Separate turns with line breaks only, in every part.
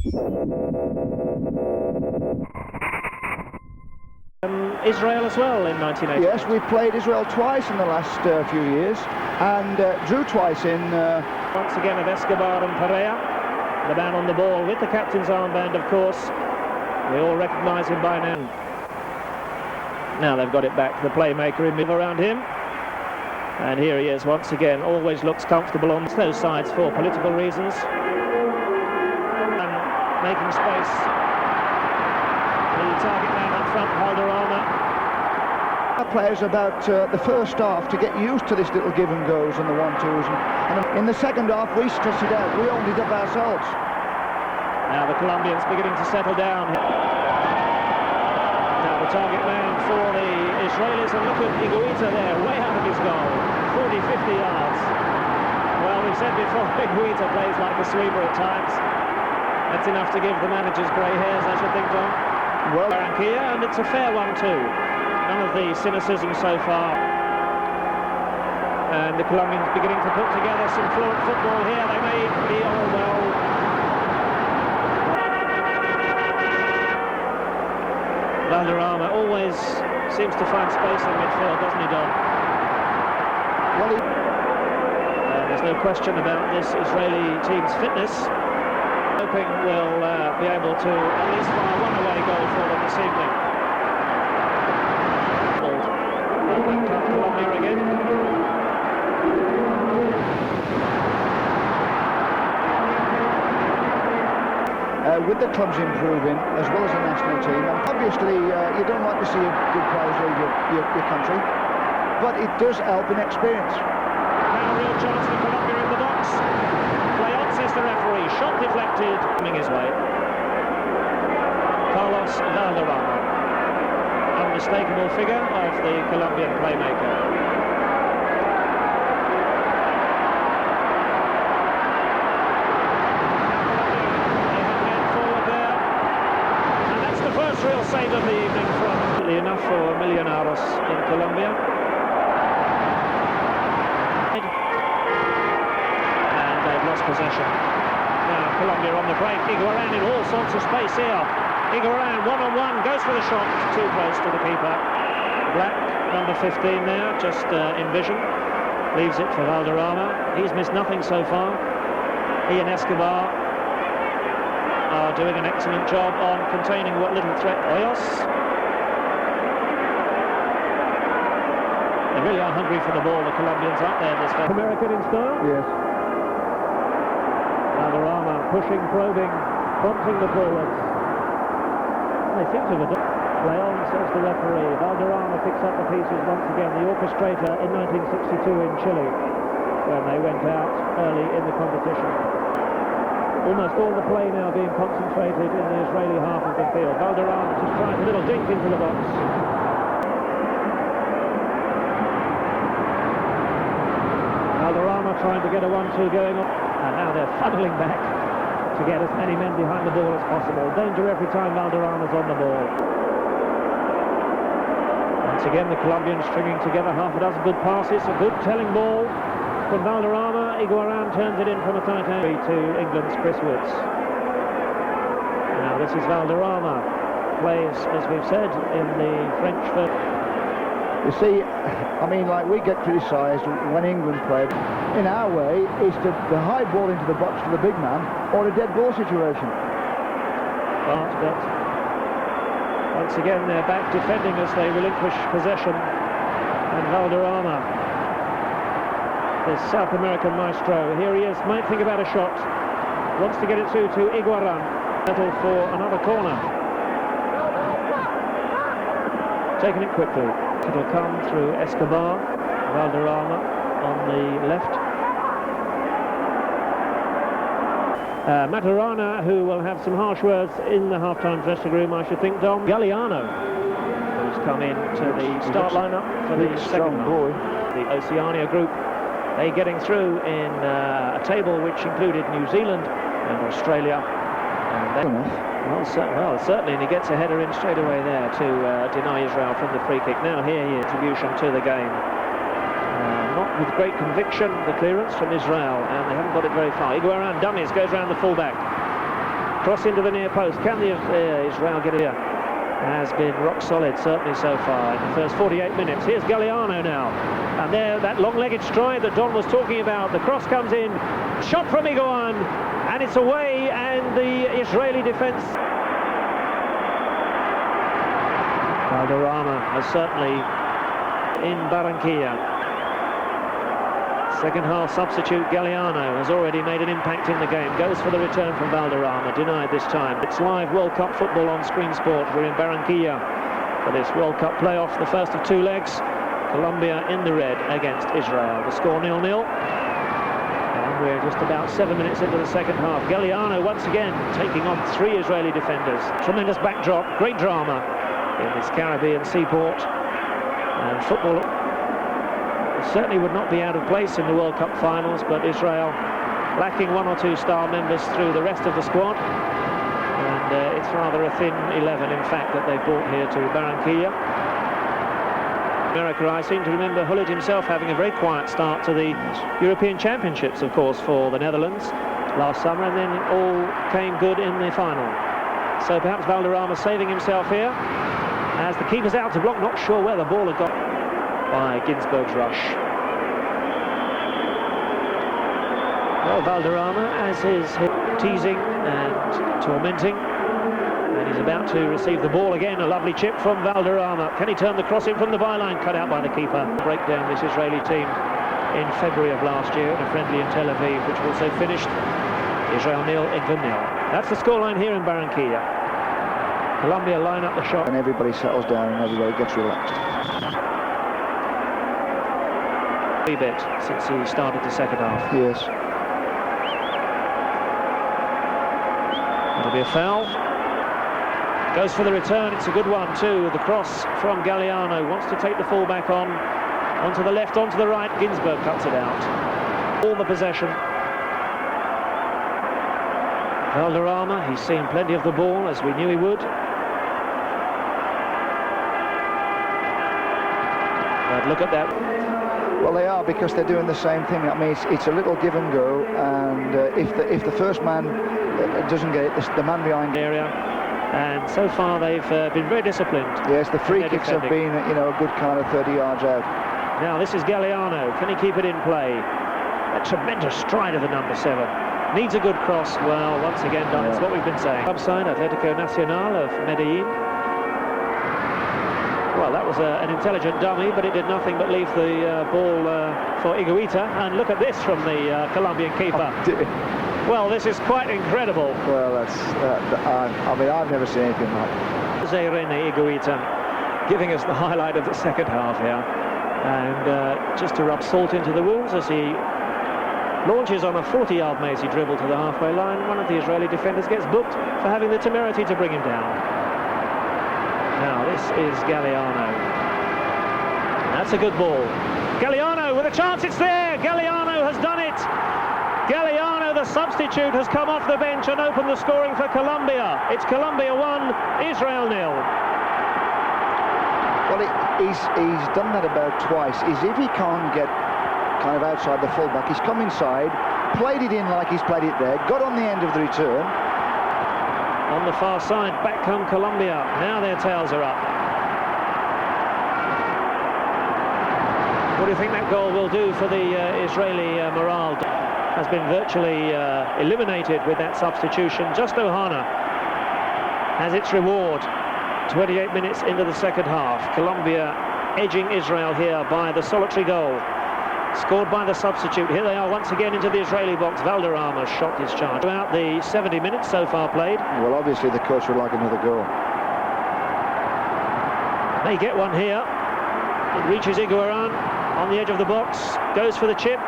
Israel as well in 1980.
Yes, we played Israel twice in the last few years, and drew twice in...
Once again of Escobar and Perea, the man on the ball with the captain's armband, of course. We all recognise him by now. Now they've got it back to the playmaker in move around him. And here he is once again, always looks comfortable on those sides for political reasons. And making space. The target man up front, Valderrama.
Our players about the first half to get used to this little give and goes and the 1-2s. And in the second half, we stressed it out. We owned it up ourselves.
Now the Colombians beginning to settle down. Now the target man for the Israelis, and look at Higuita there, way out of his goal. 40-50 yards. Well, we've said before, Higuita plays like a sweeper at times. That's enough to give the managers grey hairs, I should think, Tom.
Well,
and it's a fair one too. None of the cynicism so far. And the Colombians beginning to put together some fluent football here. They may be all well. Valderrama always seems to find space in midfield, doesn't he, Don?
well,
There's no question about this Israeli team's fitness. Hoping we'll be able to at least fire one away goal for them this evening. Colombia again.
with the clubs improving, as well as the national team, and obviously you don't like to see a good players leave your country, but it does help in experience.
Now a real chance for Colombia in the box. Play on, says the referee. Shot deflected. Coming his way. Carlos Valderrama, unmistakable figure of the Colombian playmaker. Real save of the evening from enough for Millonarios in Colombia. And they've lost possession. Now Colombia on the break. Higuain in all sorts of space here. Higuain one-on-one, goes for the shot, too close to the keeper. Black, number 15 there, just in vision. Leaves it for Valderrama. He's missed nothing so far. He and Escobar are doing an excellent job on containing what little threat. Hoyos. They really are hungry for the ball, the Colombians, aren't they, in this game? American in style?
Yes.
Valderrama pushing, probing, prompting the forwards. They seem to have play on, says the referee. Valderrama picks up the pieces once again, the orchestrator in 1962 in Chile, when they went out early in the competition. Almost all the play now being concentrated in the Israeli half of the field. Valderrama just tries a little dink into the box. Valderrama trying to get a 1-2 going on. And now they're funneling back to get as many men behind the ball as possible. Danger every time Valderrama's on the ball. Once again, the Colombians stringing together half a dozen good passes. A good telling ball from Valderrama. Higuain turns it in from a tight angle to England's Chris Woods. Now this is Valderrama. Plays, as we've said, in the French first.
You see, I mean, like, we get criticised when England played. In our way, it's the high ball into the box to the big man, or a dead ball situation.
But once again, they're back defending as they relinquish possession. And Valderrama, this South American maestro, here he is, might think about a shot. Wants to get it through to Higuain. Settle for another corner. Taking it quickly. It'll come through Escobar. Valderrama on the left. Maturana, who will have some harsh words in the half-time dressing room, I should think. Dom Galliano, who's come in to the start lineup for the second half. The Oceania group, they getting through in a table which included New Zealand and Australia. And certainly, and he gets a header in straight away there to deny Israel from the free kick. Now here he is, contribution to the game. Not with great conviction, the clearance from Israel, and they haven't got it very far. Higuain dummies, goes round the fullback. Cross into the near post. Can the Israel get it here? Has been rock solid, certainly so far in the first 48 minutes. Here's Galliano now. And there, that long-legged stride that Don was talking about. The cross comes in. Shot from Iguaran. And it's away, and the Israeli defence. Valderrama has certainly in Barranquilla. Second half substitute Galliano has already made an impact in the game. Goes for the return from Valderrama, denied this time. It's live World Cup football on Screen Sport. We're in Barranquilla for this World Cup playoff, the first of two legs. Colombia in the red against Israel. The score 0-0. And we're just about 7 minutes into the second half. Galliano once again taking on three Israeli defenders. Tremendous backdrop, great drama in this Caribbean seaport. And football certainly would not be out of place in the World Cup finals, but Israel lacking one or two star members through the rest of the squad. And it's rather a thin 11, in fact, that they've brought here to Barranquilla. America, I seem to remember Hullet himself having a very quiet start to the European Championships, of course, for the Netherlands last summer, and then it all came good in the final. So perhaps Valderrama saving himself here as the keeper's out to block, not sure where the ball had got by Ginsberg's rush. Well, Valderrama, as is teasing and tormenting, and he's about to receive the ball again. A lovely chip from Valderrama. Can he turn the cross in from the byline? Cut out by the keeper. Break down this Israeli team in February of last year in a friendly in Tel Aviv, which also finished Israel 0, England 0. That's the scoreline here in Barranquilla. Colombia line up the shot.
And everybody settles down and everybody gets relaxed.
A bit since he started the second half.
Yes.
It'll be a foul. Goes for the return. It's a good one too. The cross from Galliano. Wants to take the fullback on. Onto the left, onto the right. Ginsberg cuts it out. All the possession. Valderrama, he's seen plenty of the ball, as we knew he would. But look at that.
Well, they are, because they're doing the same thing. I mean, it's a little give and go, and if the first man doesn't get it, the man behind
the area. And so far they've been very disciplined.
Yes, the free kicks have been, you know, a good kind of 30 yards out.
Now this is Galliano. Can he keep it in play? A tremendous stride of the number 7. Needs a good cross. Well, once again done. It's what we've been saying. Upside, Atlético Nacional of Medellin. Well, that was an intelligent dummy, but it did nothing but leave the ball for Higuita. And look at this from the Colombian keeper. Well, this is quite incredible.
Well, that's, I mean, I've never seen anything like it.
Rene Higuita giving us the highlight of the second half here. And just to rub salt into the wounds as he launches on a 40-yard mazy dribble to the halfway line. One of the Israeli defenders gets booked for having the temerity to bring him down. Now, this is Galliano. That's a good ball. Galliano with a chance, it's there! Galliano has done it! Galliano, the substitute, has come off the bench and opened the scoring for Colombia. It's Colombia 1, Israel 0.
Well, he's done that about twice. Is if he can't get kind of outside the fullback, he's come inside, played it in like he's played it there, got on the end of the return.
On the far side, back come Colombia. Now their tails are up. What do you think that goal will do for the Israeli morale? Has been virtually eliminated with that substitution. Just Ohana has its reward. 28 minutes into the second half. Colombia edging Israel here by the solitary goal. Scored by the substitute. Here they are once again into the Israeli box. Valderrama shot his charge. Throughout the 70 minutes so far played.
Well, obviously the coach would like another goal.
They get one here. It reaches Iguaran on the edge of the box. Goes for the chip.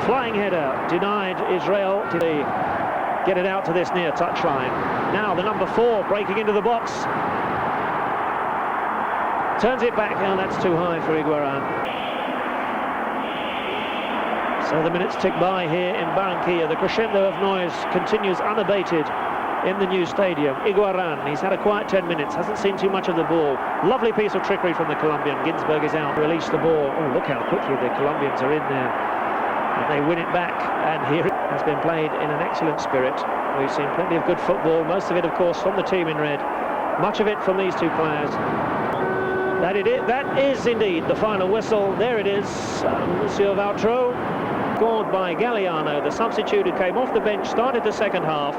Flying header. Denied Israel to get it out to this near touchline. Now the number 4 breaking into the box. Turns it back. Oh, that's too high for Iguaran. So the minutes tick by here in Barranquilla. The crescendo of noise continues unabated in the new stadium. Iguaran, he's had a quiet 10 minutes, hasn't seen too much of the ball. Lovely piece of trickery from the Colombian. Ginsberg is out, release the ball. Oh, look how quickly the Colombians are in there. And they win it back, and here it has been played in an excellent spirit. We've seen plenty of good football, most of it, of course, from the team in red. Much of it from these two players. That is indeed the final whistle. There it is. Monsieur Valtrou, scored by Galliano, the substitute who came off the bench, started the second half.